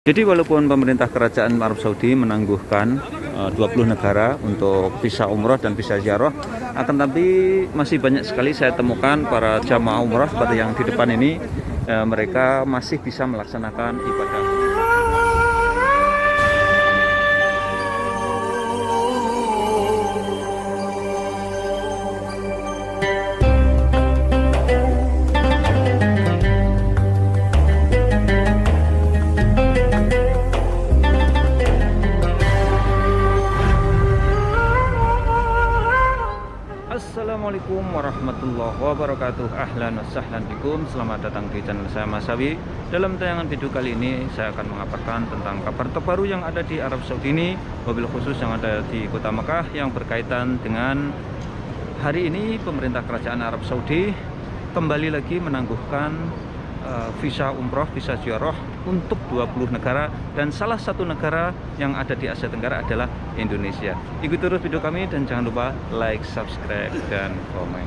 Jadi walaupun pemerintah kerajaan Arab Saudi menangguhkan 20 negara untuk visa umroh dan visa ziarah, akan tapi masih banyak sekali saya temukan para jamaah umroh seperti yang di depan ini, mereka masih bisa melaksanakan ibadah. Assalamualaikum warahmatullahi wabarakatuh. Ahlan wa sahlan bikum. Selamat datang di channel saya Mas Sawi. Dalam tayangan video kali ini saya akan mengabarkan tentang kabar terbaru yang ada di Arab Saudi ini, mobil khusus yang ada di kota Mekah yang berkaitan dengan hari ini pemerintah kerajaan Arab Saudi kembali lagi menangguhkan visa umroh, visa ziarah untuk 20 negara, dan salah satu negara yang ada di Asia Tenggara adalah Indonesia. Ikuti terus video kami dan jangan lupa like, subscribe, dan komen.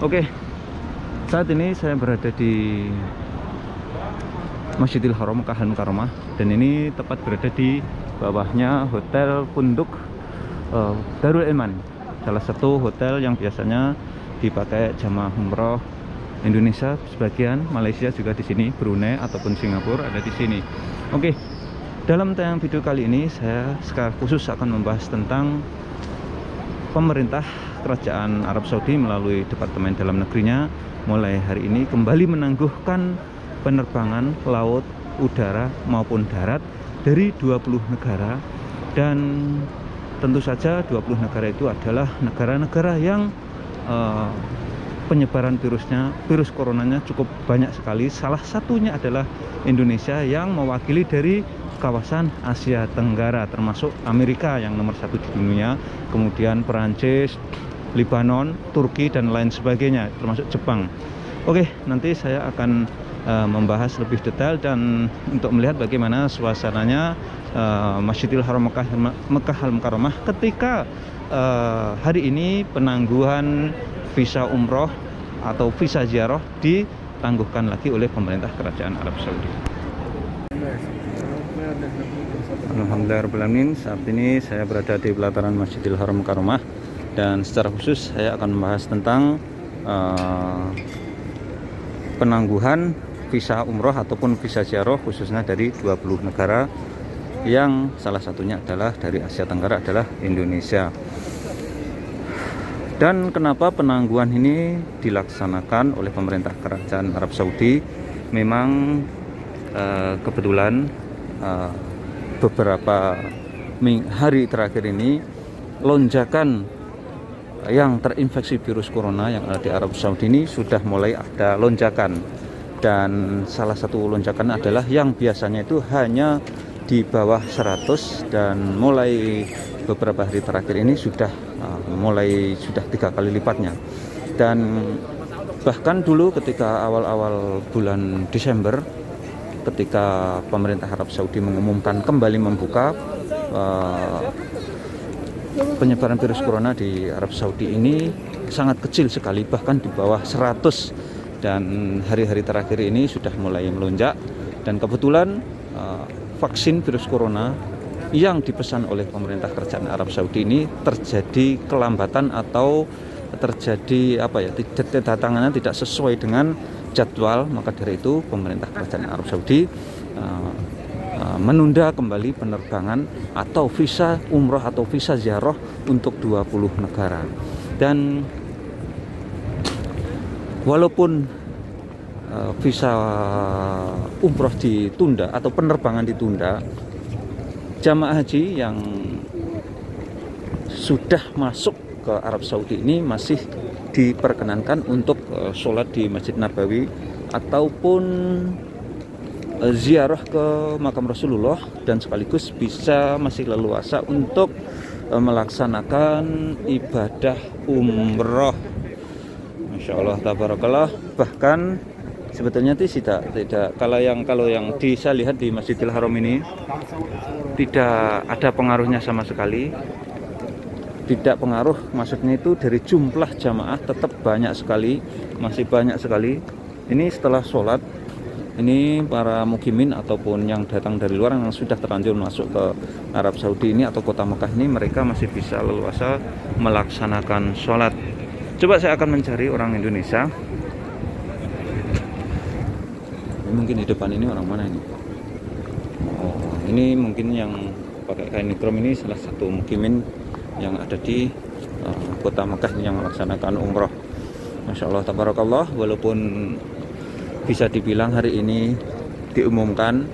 Oke, saat ini saya berada di Masjidil Haram Mekah Al-Mukarramah, dan ini tepat berada di bawahnya Hotel Punduk Darul Iman, salah satu hotel yang biasanya dipakai jamaah umroh Indonesia, sebagian Malaysia juga di sini, Brunei ataupun Singapura ada di sini. Oke, dalam tayangan video kali ini saya secara khusus akan membahas tentang pemerintah kerajaan Arab Saudi melalui Departemen Dalam Negerinya mulai hari ini kembali menangguhkan penerbangan laut, udara maupun darat dari 20 negara, dan tentu saja 20 negara itu adalah negara-negara yang penyebaran virus coronanya cukup banyak sekali. Salah satunya adalah Indonesia yang mewakili dari kawasan Asia Tenggara, termasuk Amerika yang nomor 1 di dunia, kemudian Perancis, Lebanon, Turki, dan lain sebagainya, termasuk Jepang. Oke, nanti saya akan membahas lebih detail dan untuk melihat bagaimana suasananya Masjidil Haram Mekah Al-Mukarramah ketika hari ini penangguhan visa umroh atau visa ziarah ditangguhkan lagi oleh pemerintah kerajaan Arab Saudi. Alhamdulillahirrahmanirrahim. Saat ini saya berada di pelataran Masjidil Haram Mukarramah, dan secara khusus saya akan membahas tentang penangguhan visa umroh ataupun visa ziarah khususnya dari 20 negara yang salah satunya adalah dari Asia Tenggara adalah Indonesia. Dan kenapa penangguhan ini dilaksanakan oleh pemerintah kerajaan Arab Saudi? Memang kebetulan beberapa hari terakhir ini lonjakan yang terinfeksi virus corona yang ada di Arab Saudi ini sudah mulai ada lonjakan, dan salah satu lonjakan adalah yang biasanya itu hanya di bawah 100, dan mulai beberapa hari terakhir ini sudah 3 kali lipatnya. Dan bahkan dulu ketika awal-awal bulan Desember, ketika pemerintah Arab Saudi mengumumkan kembali membuka penyebaran virus corona di Arab Saudi ini sangat kecil sekali, bahkan di bawah 100, dan hari-hari terakhir ini sudah mulai melonjak. Dan kebetulan vaksin virus corona yang dipesan oleh pemerintah kerajaan Arab Saudi ini terjadi kelambatan atau terjadi kedatangannya tidak sesuai dengan jadwal. Maka dari itu pemerintah kerajaan Arab Saudi menunda kembali penerbangan atau visa umroh atau visa ziarah untuk 20 negara. Dan walaupun visa umroh ditunda atau penerbangan ditunda, jamaah haji yang sudah masuk ke Arab Saudi ini masih diperkenankan untuk sholat di Masjid Nabawi ataupun ziarah ke makam Rasulullah, dan sekaligus bisa masih leluasa untuk melaksanakan ibadah umroh. Masya Allah, tabarakallah. Bahkan sebetulnya tidak kalau yang saya lihat di Masjidil Haram ini tidak ada pengaruhnya sama sekali. Tidak pengaruh, maksudnya itu dari jumlah jamaah tetap banyak sekali, masih banyak sekali. Ini setelah sholat Ini para mukimin ataupun yang datang dari luar yang sudah terlanjur masuk ke Arab Saudi ini atau kota Mekah ini, mereka masih bisa leluasa melaksanakan sholat. Coba saya akan mencari orang Indonesia. Ini mungkin di depan ini orang mana ini? Oh, ini mungkin yang pakai kain ikram ini salah satu mukimin yang ada di kota Mekah yang melaksanakan umroh. Masya Allah, tabarakallah. Walaupun bisa dibilang hari ini diumumkan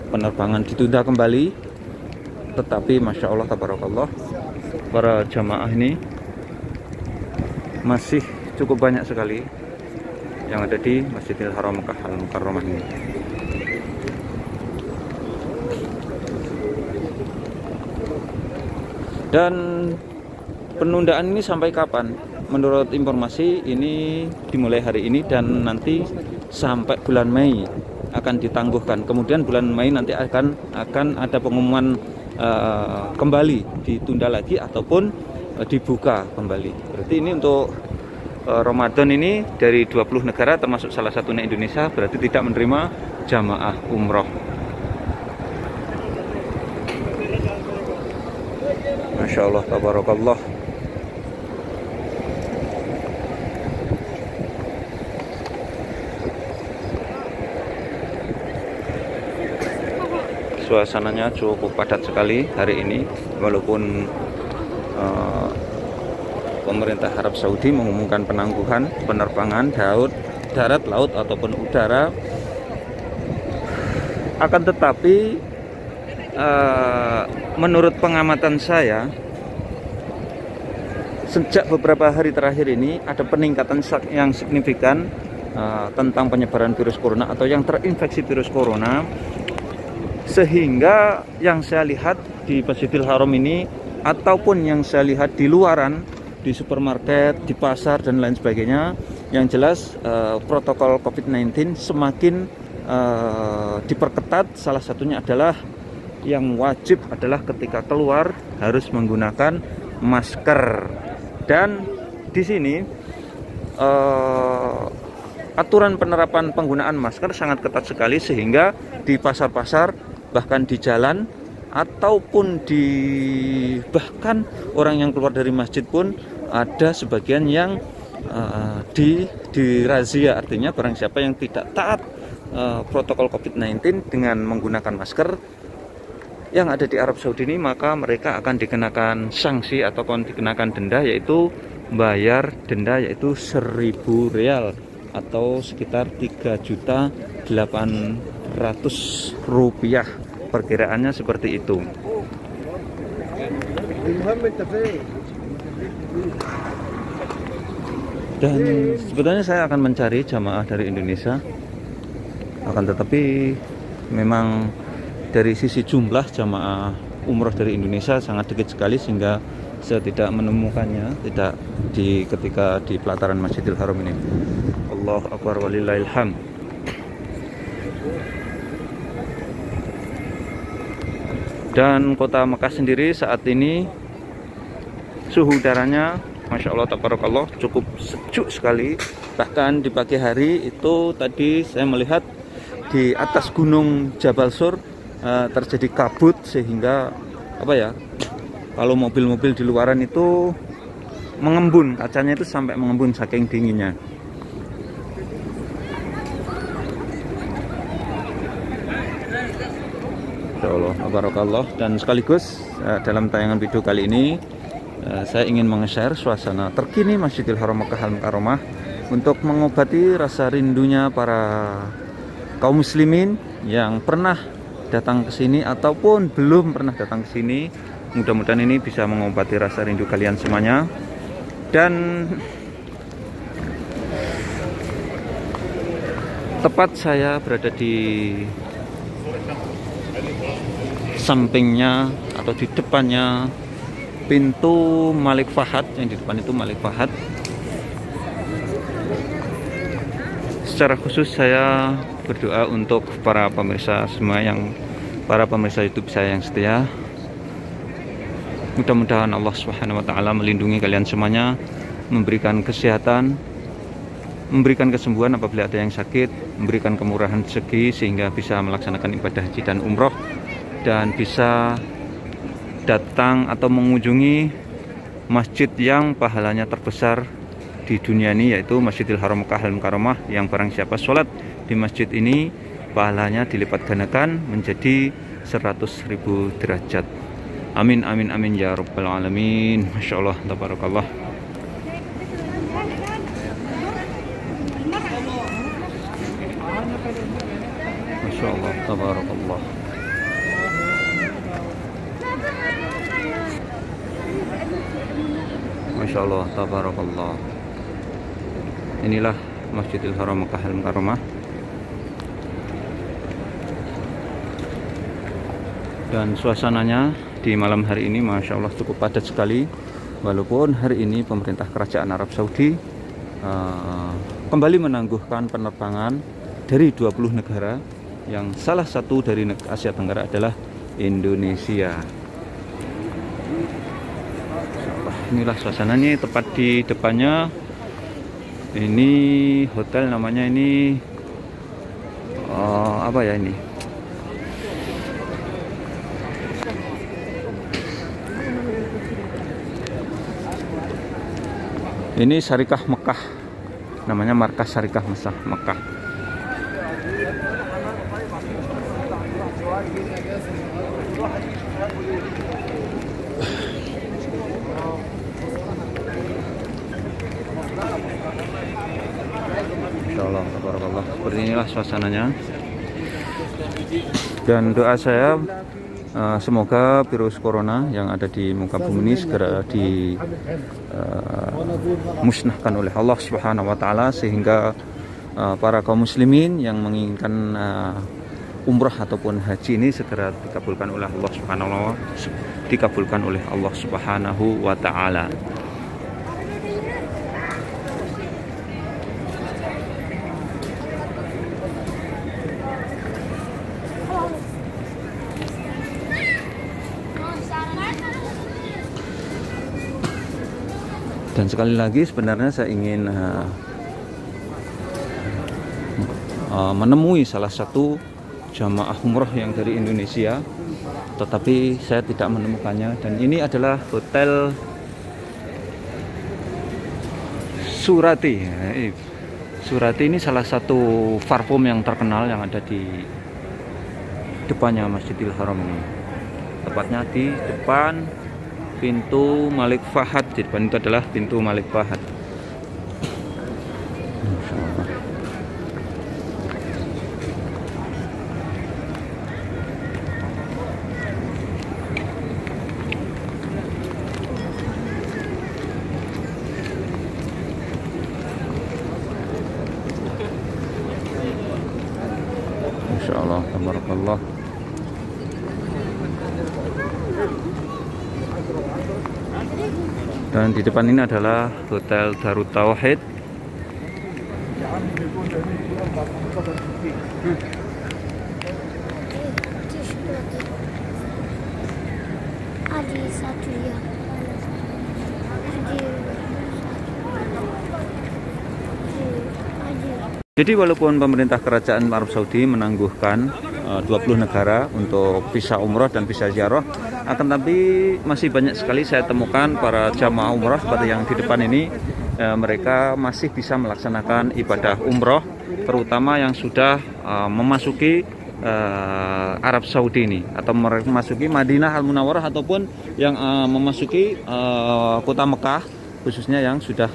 penerbangan ditunda kembali, tetapi Masya Allah, tabarakallah, para jamaah ini masih cukup banyak sekali yang ada di Masjidil Haram Mekah Al-Mukarramah ini. Dan penundaan ini sampai kapan? Menurut informasi ini dimulai hari ini dan nanti sampai bulan Mei akan ditangguhkan. Kemudian bulan Mei nanti akan ada pengumuman kembali ditunda lagi ataupun dibuka kembali. Berarti ini untuk Ramadan ini dari 20 negara termasuk salah satunya Indonesia berarti tidak menerima jamaah umroh. Masya Allah, tabarakallah. Suasananya cukup padat sekali hari ini, walaupun pemerintah Arab Saudi mengumumkan penangguhan penerbangan darat, laut ataupun udara. Akan tetapi menurut pengamatan saya, sejak beberapa hari terakhir ini ada peningkatan yang signifikan tentang penyebaran virus corona atau yang terinfeksi virus corona, sehingga yang saya lihat di Masjidil Haram ini ataupun yang saya lihat di luaran, di supermarket, di pasar dan lain sebagainya, yang jelas protokol COVID-19 semakin diperketat. Salah satunya adalah yang wajib adalah ketika keluar harus menggunakan masker. Dan di sini aturan penerapan penggunaan masker sangat ketat sekali, sehingga di pasar-pasar, bahkan di jalan, ataupun bahkan orang yang keluar dari masjid pun ada sebagian yang dirazia. Artinya barang siapa yang tidak taat protokol COVID-19 dengan menggunakan masker yang ada di Arab Saudi ini, maka mereka akan dikenakan sanksi atau dikenakan denda, yaitu bayar denda yaitu 1.000 rial atau sekitar 3.800.000 rupiah. Perkiraannya seperti itu. Dan sebetulnya saya akan mencari jamaah dari Indonesia, akan tetapi memang dari sisi jumlah jamaah umroh dari Indonesia sangat sedikit sekali, sehingga saya tidak menemukannya ketika di pelataran Masjidil Haram ini. Allahu Akbar walillahil hamd. Dan kota Mekah sendiri saat ini suhu udaranya Masya Allah, tabarakallah, cukup sejuk sekali. Bahkan di pagi hari itu tadi saya melihat di atas gunung Jabal Sur terjadi kabut, sehingga kalau mobil-mobil di luaran itu mengembun, kacanya itu sampai mengembun saking dinginnya. Insyaallah, barakallah. Dan sekaligus dalam tayangan video kali ini saya ingin meng-share suasana terkini Masjidil Haram Mekah Al-Mukarramah untuk mengobati rasa rindunya para kaum muslimin yang pernah datang ke sini ataupun belum pernah datang ke sini. Mudah-mudahan ini bisa mengobati rasa rindu kalian semuanya. Dan tepat saya berada di sampingnya atau di depannya pintu Malik Fahad. Yang di depan itu Malik Fahad. Secara khusus saya berdoa untuk para pemirsa semua, para pemirsa YouTube saya yang setia. Mudah-mudahan Allah Subhanahu wa taala melindungi kalian semuanya, memberikan kesehatan, memberikan kesembuhan apabila ada yang sakit, memberikan kemurahan rezeki sehingga bisa melaksanakan ibadah haji dan umroh, dan bisa datang atau mengunjungi masjid yang pahalanya terbesar di dunia ini, yaitu Masjidil Haram Makkah Al-Mukarramah, yang barang siapa sholat di masjid ini pahalanya dilipat gandakan menjadi 100.000 derajat. Amin amin amin ya rabbal alamin. Masya Allah, tabarakallah. Masya Allah, tabarakallah. Masya Allah, tabarakallah. Inilah Masjidil Haram Makkah Al-Mukarramah. Dan suasananya di malam hari ini Masya Allah cukup padat sekali. Walaupun hari ini pemerintah kerajaan Arab Saudi kembali menangguhkan penerbangan dari 20 negara, yang salah satu dari Asia Tenggara adalah Indonesia. Inilah suasananya, tepat di depannya ini hotel, namanya ini apa ya ini? Ini Syarikah Mekah, namanya markas Syarikah Mekah. Insyaallah, tabarakallah. Seperti inilah suasananya. Dan doa saya, semoga virus corona yang ada di muka bumi ini segera dimusnahkan oleh Allah Subhanahu wa Ta'ala, sehingga para kaum muslimin yang menginginkan umrah ataupun haji ini segera dikabulkan oleh Allah Subhanahu wa Ta'ala. Dan sekali lagi sebenarnya saya ingin menemui salah satu jamaah umroh yang dari Indonesia, tetapi saya tidak menemukannya. Dan ini adalah Hotel Surati. Surati ini salah satu parfum yang terkenal yang ada di depannya Masjidil Haram ini. Tepatnya di depan pintu Malik Fahad. Di depan itu adalah pintu Malik Fahad. Masya Allah, tabarakallah. Dan di depan ini adalah Hotel Darut Tauhid. Jadi walaupun pemerintah kerajaan Arab Saudi menangguhkan 20 negara untuk visa umroh dan visa ziarah, akan tapi masih banyak sekali saya temukan para jamaah umroh seperti yang di depan ini, mereka masih bisa melaksanakan ibadah umroh, terutama yang sudah memasuki Arab Saudi ini, atau memasuki Madinah Al-Munawwarah, ataupun yang memasuki kota Mekah, khususnya yang sudah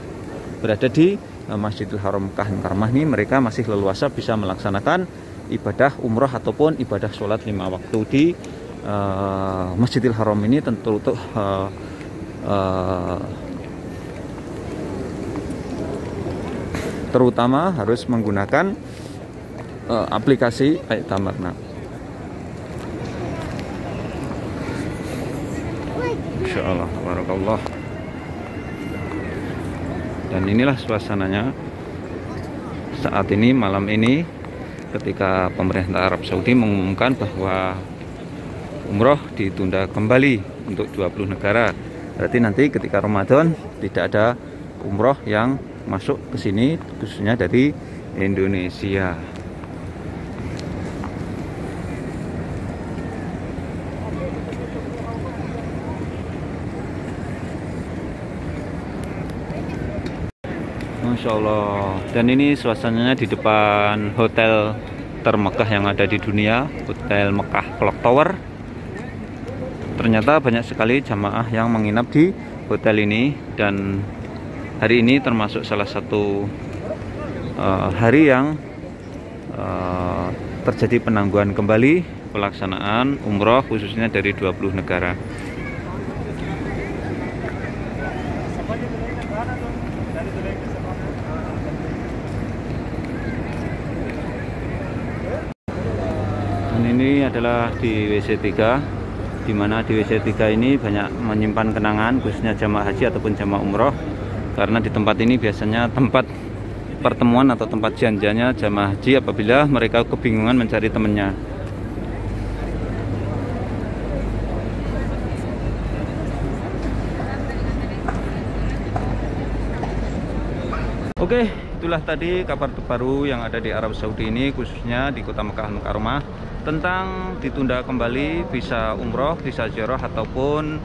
berada di Masjidil Haram Makkah Al-Mukarramah ini, mereka masih leluasa bisa melaksanakan ibadah umroh ataupun ibadah sholat 5 waktu di Masjidil Haram ini, tentu untuk terutama harus menggunakan aplikasi Tamarna. Insyaallah, barakallah. Dan inilah suasananya saat ini, malam ini, ketika pemerintah Arab Saudi mengumumkan bahwa umroh ditunda kembali untuk 20 negara. Berarti nanti ketika Ramadan tidak ada umroh yang masuk ke sini, khususnya dari Indonesia. Masya Allah. Dan ini suasananya di depan hotel termegah yang ada di dunia, Hotel Mekah Clock Tower. Ternyata banyak sekali jamaah yang menginap di hotel ini, dan hari ini termasuk salah satu hari yang terjadi penangguhan kembali pelaksanaan umroh khususnya dari 20 negara. Dan ini adalah di WC 3, di mana di WC 3 ini banyak menyimpan kenangan khususnya jamaah haji ataupun jamaah umroh, karena di tempat ini biasanya tempat pertemuan atau tempat janjiannya jamaah haji apabila mereka kebingungan mencari temannya. Oke, itulah tadi kabar terbaru yang ada di Arab Saudi ini, khususnya di Kota Mekah Al-Mukarramah, tentang ditunda kembali visa umroh, visa ziarah ataupun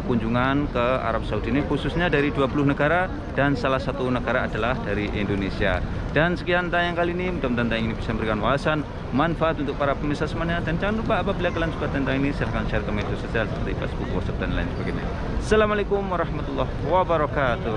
kunjungan ke Arab Saudi ini, khususnya dari 20 negara dan salah satu negara adalah dari Indonesia. Dan sekian tayang kali ini, mudah-mudahan tayang ini bisa memberikan wawasan, manfaat untuk para pemirsa semuanya. Dan jangan lupa apabila kalian suka tentang ini, silahkan share ke media sosial seperti Facebook, WhatsApp dan lain sebagainya. Assalamualaikum warahmatullahi wabarakatuh.